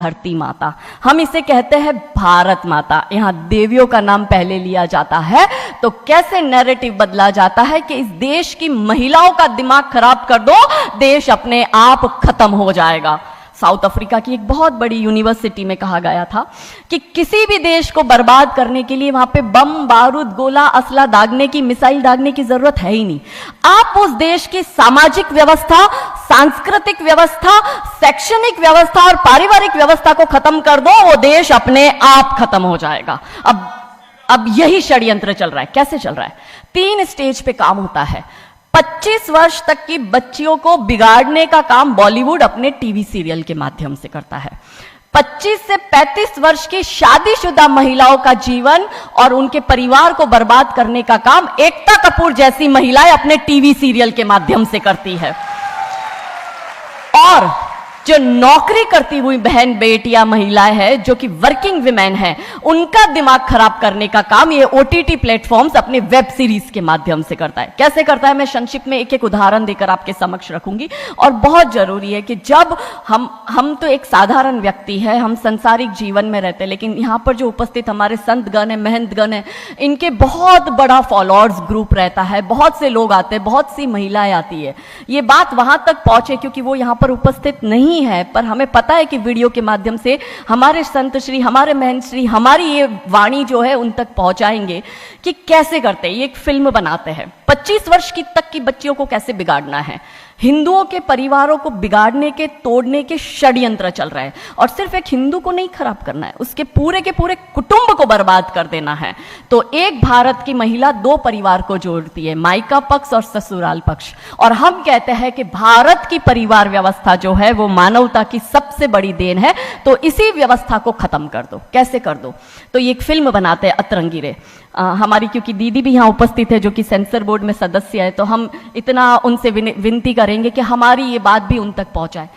धरती माता, हम इसे कहते हैं भारत माता। यहाँ देवियों का नाम पहले लिया जाता है तो कैसे नैरेटिव बदला जाता है कि इस देश की महिलाओं का दिमाग खराब कर दो, देश अपने आप खत्म हो जाएगा। साउथ अफ्रीका की एक बहुत बड़ी यूनिवर्सिटी में कहा गया था कि किसी भी देश को बर्बाद करने के लिए वहां पे बम, बारूद, गोला, असला दागने की, मिसाइल दागने की जरूरत है ही नहीं। आप उस देश की सामाजिक व्यवस्था, सांस्कृतिक व्यवस्था, शैक्षणिक व्यवस्था और पारिवारिक व्यवस्था को खत्म कर दो, वो देश अपने आप खत्म हो जाएगा। अब यही षड्यंत्र चल रहा है। कैसे चल रहा है? 3 स्टेज पे काम होता है। 25 वर्ष तक की बच्चियों को बिगाड़ने का काम बॉलीवुड अपने टीवी सीरियल के माध्यम से करता है। 25 से 35 वर्ष की शादीशुदा महिलाओं का जीवन और उनके परिवार को बर्बाद करने का काम एकता कपूर जैसी महिलाएं अपने टीवी सीरियल के माध्यम से करती है। और जो नौकरी करती हुई बहन, बेटियां, महिलाएं हैं, जो कि वर्किंग विमेन हैं, उनका दिमाग खराब करने का काम ये ओटीटी प्लेटफॉर्म्स अपने वेब सीरीज के माध्यम से करता है। कैसे करता है, मैं संक्षिप्त में एक एक उदाहरण देकर आपके समक्ष रखूंगी। और बहुत जरूरी है कि जब हम तो एक साधारण व्यक्ति है, हम संसारिक जीवन में रहते हैं, लेकिन यहां पर जो उपस्थित हमारे संतगण है, महंतगण है, इनके बहुत बड़ा फॉलोअर्स ग्रुप रहता है, बहुत से लोग आते हैं, बहुत सी महिलाएं आती है। ये बात वहां तक पहुंचे क्योंकि वो यहां पर उपस्थित नहीं है, पर हमें पता है कि वीडियो के माध्यम से हमारे संत श्री, हमारे महंत श्री हमारी ये वाणी जो है उन तक पहुंचाएंगे कि कैसे करते हैं। ये एक फिल्म बनाते हैं 25 वर्ष तक की बच्चियों को कैसे बिगाड़ना है। हिंदुओं के परिवारों को बिगाड़ने के, तोड़ने के षड्यंत्र चल रहे हैं। और सिर्फ एक हिंदू को नहीं खराब करना है, उसके पूरे के पूरे कुटुंब को बर्बाद कर देना है। तो एक भारत की महिला 2 परिवार को जोड़ती है, मायका पक्ष और ससुराल पक्ष। और हम कहते हैं कि भारत की परिवार व्यवस्था जो है वो मानवता की सबसे बड़ी देन है। तो इसी व्यवस्था को खत्म कर दो। कैसे कर दो? तो ये एक फिल्म बनाते हैं अतरंगी रे। हमारी क्योंकि दीदी भी यहाँ उपस्थित है जो कि सेंसर बोर्ड में सदस्य है, तो हम इतना उनसे विनती करेंगे कि हमारी ये बात भी उन तक पहुंचाए।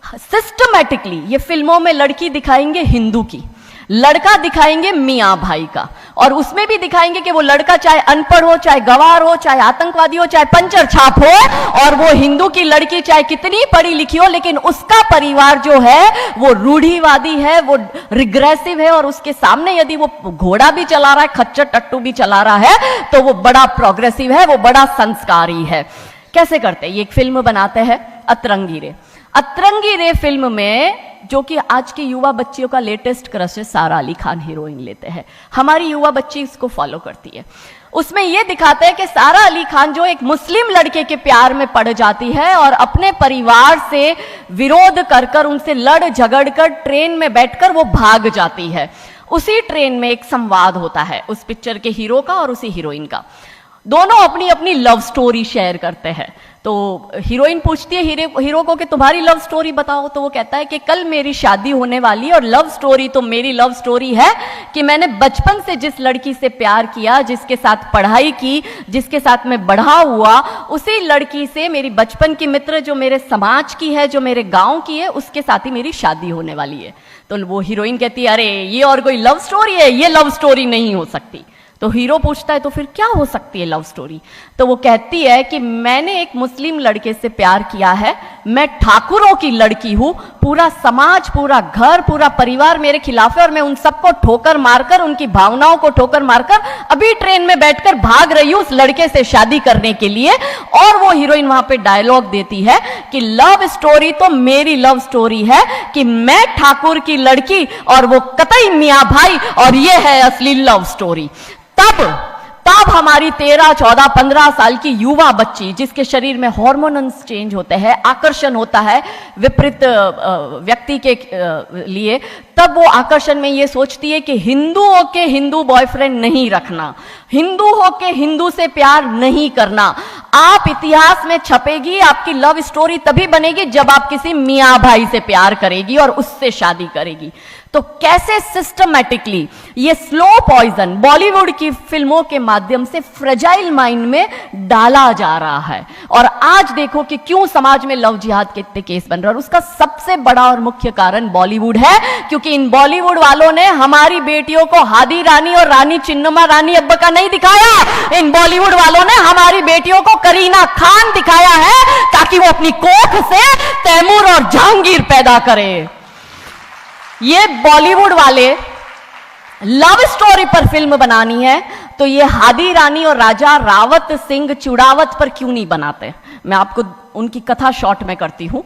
सिस्टमैटिकली ये फिल्मों में लड़की दिखाएंगे हिंदू की, लड़का दिखाएंगे मियाँ भाई का, और उसमें भी दिखाएंगे कि वो लड़का चाहे अनपढ़ हो, चाहे गवार हो, चाहे आतंकवादी हो, चाहे पंचर छाप हो, और वो हिंदू की लड़की चाहे कितनी पढ़ी लिखी हो, लेकिन उसका परिवार जो है वो रूढ़िवादी है, वो रिग्रेसिव है, और उसके सामने यदि वो घोड़ा भी चला रहा है, खच्चर टट्टू भी चला रहा है, तो वो बड़ा प्रोग्रेसिव है, वो बड़ा संस्कारी है। कैसे करते हैं? ये एक फिल्म बनाते हैं अतरंगी रे। अतरंगी रे फिल्म में जो कि आज की युवा बच्चियों का लेटेस्ट क्रश है, सारा अली खान हीरोइन लेते हैं। हमारी युवा बच्ची इसको फॉलो करती है। उसमें यह दिखाते हैं कि सारा अली खान जो एक मुस्लिम लड़के के प्यार में पड़ जाती है और अपने परिवार से विरोध कर उनसे लड़ झगड़ कर ट्रेन में बैठकर वो भाग जाती है। उसी ट्रेन में एक संवाद होता है उस पिक्चर के हीरो का और उसी हीरोइन का। दोनों अपनी अपनी लव स्टोरी शेयर करते हैं। तो हीरोइन पूछती है हीरो को कि तुम्हारी लव स्टोरी बताओ। तो वो कहता है कि कल मेरी शादी होने वाली, और लव स्टोरी तो मेरी लव स्टोरी है कि मैंने बचपन से जिस लड़की से प्यार किया, जिसके साथ पढ़ाई की, जिसके साथ मैं बढ़ा हुआ, उसी लड़की से, मेरी बचपन की मित्र जो मेरे समाज की है, जो मेरे गांव की है, उसके साथ ही मेरी शादी होने वाली है। तो वो हीरोइन कहती है अरे ये और कोई लव स्टोरी है? ये लव स्टोरी नहीं हो सकती। तो हीरो पूछता है तो फिर क्या हो सकती है लव स्टोरी? तो वो कहती है कि मैंने एक मुस्लिम लड़के से प्यार किया है, मैं ठाकुरों की लड़की हूं, पूरा समाज, पूरा घर, पूरा परिवार मेरे खिलाफ है, और मैं उन सबको ठोकर मारकर, उनकी भावनाओं को ठोकर मारकर अभी ट्रेन में बैठकर भाग रही हूं उस लड़के से शादी करने के लिए। और वो हीरोइन वहां पे डायलॉग देती है कि लव स्टोरी तो मेरी लव स्टोरी है कि मैं ठाकुर की लड़की और वो कतई मियाँ भाई, और ये है असली लव स्टोरी। तब हमारी 13, 14, 15 साल की युवा बच्ची, जिसके शरीर में हार्मोन्स चेंज होते हैं, आकर्षण होता है विपरीत व्यक्ति के लिए, तब वो आकर्षण में ये सोचती है कि हिंदू होके हिंदू बॉयफ्रेंड नहीं रखना, हिंदू होके हिंदू से प्यार नहीं करना। आप इतिहास में छपेगी, आपकी लव स्टोरी तभी बनेगी जब आप किसी मियाँ भाई से प्यार करेगी और उससे शादी करेगी। तो कैसे सिस्टमैटिकली ये स्लो पॉइजन बॉलीवुड की फिल्मों के माध्यम से फ्रेजाइल माइंड में डाला जा रहा है। और आज देखो कि क्यों समाज में लव जिहाद के इतने केस बन रहे हैं, और उसका सबसे बड़ा और मुख्य कारण बॉलीवुड है, क्योंकि इन बॉलीवुड वालों ने हमारी बेटियों को हादी रानी और रानी चिन्नमा रानी अब्बा का नहीं दिखाया। इन बॉलीवुड वालों ने हमारी बेटियों को करीना खान दिखाया है ताकि वो अपनी कोख से तैमूर और जहांगीर पैदा करे। ये बॉलीवुड वाले लव स्टोरी पर फिल्म बनानी है तो ये हादी रानी और राजा रावत सिंह चुड़ावत पर क्यों नहीं बनाते? मैं आपको उनकी कथा शॉर्ट में करती हूं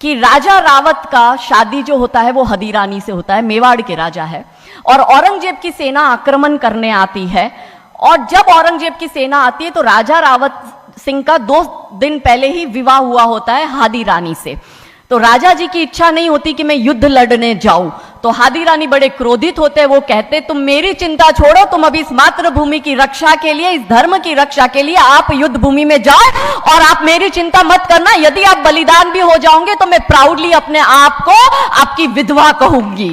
कि राजा रावत का शादी जो होता है वो हदी रानी से होता है, मेवाड़ के राजा है, और औरंगजेब की सेना आक्रमण करने आती है। और जब औरंगजेब की सेना आती है तो राजा रावत सिंह का 2 दिन पहले ही विवाह हुआ होता है हादी रानी से। तो राजा जी की इच्छा नहीं होती कि मैं युद्ध लड़ने जाऊं, तो हादी रानी बड़े क्रोधित होते हैं। वो कहते तुम मेरी चिंता छोड़ो, तुम अभी इस मातृभूमि की रक्षा के लिए, इस धर्म की रक्षा के लिए आप युद्ध भूमि में जाओ और आप मेरी चिंता मत करना। यदि आप बलिदान भी हो जाओगे तो मैं प्राउडली अपने आप को आपकी विधवा कहूंगी।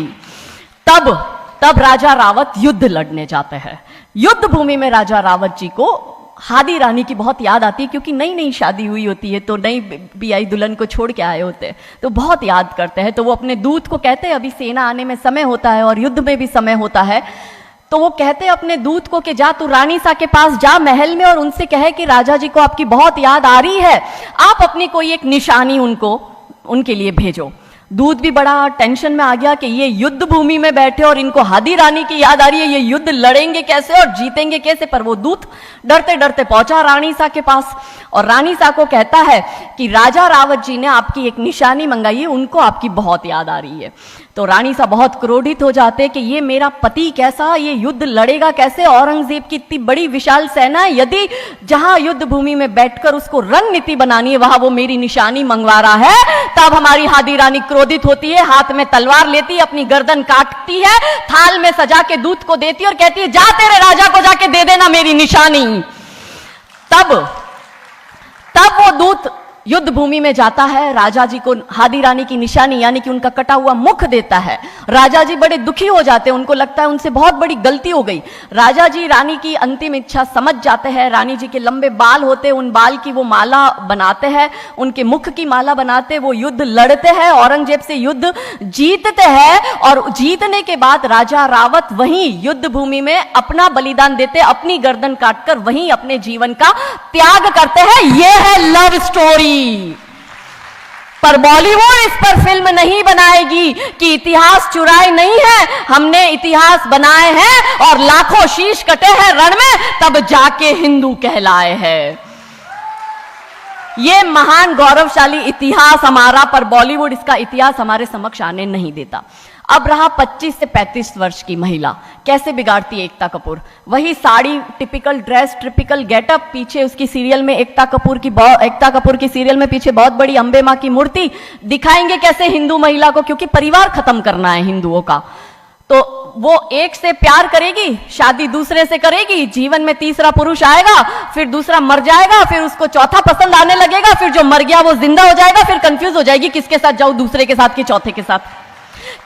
तब राजा रावत युद्ध लड़ने जाते हैं। युद्ध भूमि में राजा रावत जी को हादी रानी की बहुत याद आती है, क्योंकि नई नई शादी हुई होती है तो नई बियाई दुल्हन को छोड़ के आए होते हैं, तो बहुत याद करते हैं। तो वो अपने दूत को कहते हैं, अभी सेना आने में समय होता है और युद्ध में भी समय होता है, तो वो कहते हैं अपने दूत को कि जा तू रानी सा के पास जा महल में और उनसे कहे कि राजा जी को आपकी बहुत याद आ रही है, आप अपनी कोई एक निशानी उनके लिए भेजो। दूत भी बड़ा टेंशन में आ गया कि ये युद्ध भूमि में बैठे और इनको हादी रानी की याद आ रही है, ये युद्ध लड़ेंगे कैसे और जीतेंगे कैसे। पर वो दूत डरते डरते पहुंचा रानी सा के पास और रानी सा को कहता है कि राजा रावत जी ने आपकी एक निशानी मंगाई है, उनको आपकी बहुत याद आ रही है। तो रानी सा बहुत क्रोधित हो जाते कि ये मेरा पति कैसा, ये युद्ध लड़ेगा कैसे, औरंगजेब की इतनी बड़ी विशाल सेना है, यदि जहां युद्ध भूमि में बैठकर उसको रणनीति बनानी है वहां वो मेरी निशानी मंगवा रहा है। तब हमारी हादी रानी क्रोधित होती है, हाथ में तलवार लेती है, अपनी गर्दन काटती है, थाल में सजा के दूत को देती है और कहती है जा तेरे राजा को जाके दे देना मेरी निशानी। तब वो दूत युद्ध भूमि में जाता है, राजा जी को हादी रानी की निशानी यानी कि उनका कटा हुआ मुख देता है। राजा जी बड़े दुखी हो जाते हैं, उनको लगता है उनसे बहुत बड़ी गलती हो गई। राजा जी रानी की अंतिम इच्छा समझ जाते हैं। रानी जी के लंबे बाल होते हैं, उन बाल की वो माला बनाते हैं, उनके मुख की माला बनाते, वो युद्ध लड़ते हैं, औरंगजेब से युद्ध जीतते हैं और जीतने के बाद राजा रावत वहीं युद्ध भूमि में अपना बलिदान देते, अपनी गर्दन काटकर वहीं अपने जीवन का त्याग करते हैं। यह है लव स्टोरी। पर बॉलीवुड इस पर फिल्म नहीं बनाएगी कि इतिहास चुराए नहीं है, हमने इतिहास बनाए हैं और लाखों शीश कटे हैं रण में, तब जाके हिंदू कहलाए हैं। ये महान गौरवशाली इतिहास हमारा, पर बॉलीवुड इसका इतिहास हमारे समक्ष आने नहीं देता। अब रहा 25 से 35 वर्ष की महिला, कैसे बिगाड़ती है एकता कपूर। वही sari, typical dress, typical getup, पीछे उसकी सीरियल में एकता कपूर की सीरियल में पीछे बहुत बड़ी अंबे मां की मूर्ति, दिखाएंगे कैसे हिंदू महिला को, क्योंकि परिवार खत्म करना है हिंदुओं का। तो वो एक से प्यार करेगी, शादी दूसरे से करेगी, जीवन में तीसरा पुरुष आएगा, फिर दूसरा मर जाएगा, फिर उसको चौथा पसंद आने लगेगा, फिर जो मर गया वो जिंदा हो जाएगा, फिर कंफ्यूज हो जाएगी किसके साथ जाऊं, दूसरे के साथ कि चौथे के साथ।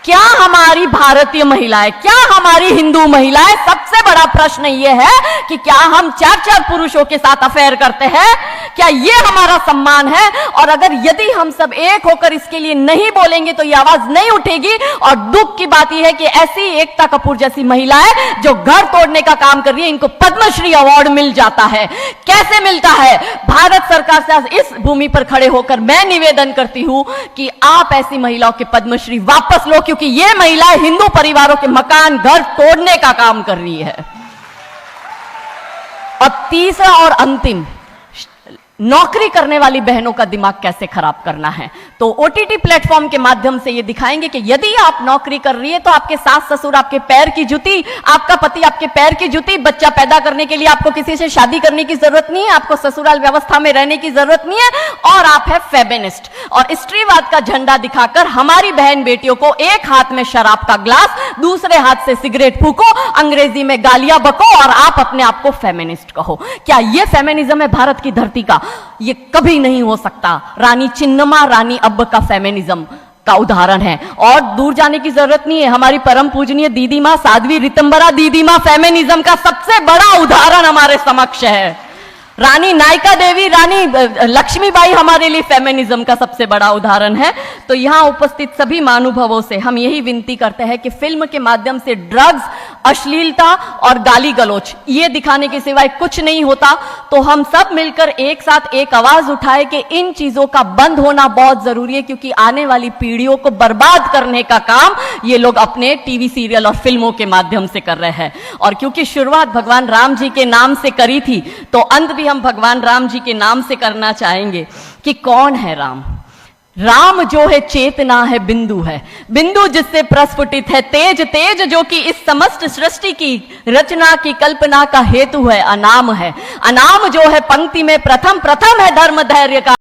क्या हमारी भारतीय महिलाएं, क्या हमारी हिंदू महिलाएं, सबसे बड़ा प्रश्न यह है कि क्या हम 4-4 पुरुषों के साथ अफेयर करते हैं? क्या यह हमारा सम्मान है? और अगर यदि हम सब एक होकर इसके लिए नहीं बोलेंगे तो यह आवाज नहीं उठेगी। और दुख की बात यह है कि ऐसी एकता कपूर जैसी महिलाएं जो घर तोड़ने का काम कर रही है, इनको पद्मश्री अवार्ड मिल जाता है। कैसे मिलता है? भारत सरकार से इस भूमि पर खड़े होकर मैं निवेदन करती हूं कि आप ऐसी महिलाओं के पद्मश्री वापस लो, क्योंकि ये महिलाएं हिंदू परिवारों के मकान, घर तोड़ने का काम कर रही है। और तीसरा और अंतिम, नौकरी करने वाली बहनों का दिमाग कैसे खराब करना है। तो ओटीटी प्लेटफॉर्म के माध्यम से ये दिखाएंगे कि यदि आप नौकरी कर रही है तो आपके सास ससुर आपके पैर की जूती, आपका पति आपके पैर की जूती। बच्चा पैदा करने के लिए आपको किसी से शादी करने की जरूरत नहीं है, आपको ससुराल व्यवस्था में रहने की जरूरत नहीं है, और आप है फेमिनिस्ट। और स्त्रीवाद का झंडा दिखाकर हमारी बहन बेटियों को एक हाथ में शराब का ग्लास, दूसरे हाथ से सिगरेट फूको, अंग्रेजी में गालियां बको और आप अपने आप को फेमिनिस्ट कहो। क्या यह फेमिनिज्म है भारत की धरती का? ये कभी नहीं हो सकता। रानी चिन्नमा, रानी अब्ब का फेमिनिज्म का उदाहरण है। और दूर जाने की जरूरत नहीं है, हमारी परम पूजनीय दीदी मां साध्वी ऋतंबरा दीदी मां फेमिनिज्म का सबसे बड़ा उदाहरण हमारे समक्ष है। रानी नायका देवी, रानी लक्ष्मीबाई हमारे लिए फेमिनिज्म का सबसे बड़ा उदाहरण है। तो यहां उपस्थित सभी महानुभावों से हम यही विनती करते हैं कि फिल्म के माध्यम से ड्रग्स, अश्लीलता और गाली गलौच, ये दिखाने के सिवाय कुछ नहीं होता। तो हम सब मिलकर एक साथ एक आवाज उठाए कि इन चीजों का बंद होना बहुत जरूरी है, क्योंकि आने वाली पीढ़ियों को बर्बाद करने का काम ये लोग अपने टीवी सीरियल और फिल्मों के माध्यम से कर रहे हैं। और क्योंकि शुरुआत भगवान राम जी के नाम से करी थी, तो अंत भी हम भगवान राम जी के नाम से करना चाहेंगे कि कौन है राम। राम जो है चेतना है, बिंदु है, बिंदु जिससे प्रस्फुटित है तेज, तेज जो कि इस समस्त सृष्टि की रचना की कल्पना का हेतु है, अनाम है, अनाम जो है पंक्ति में प्रथम, प्रथम है धर्म धैर्य का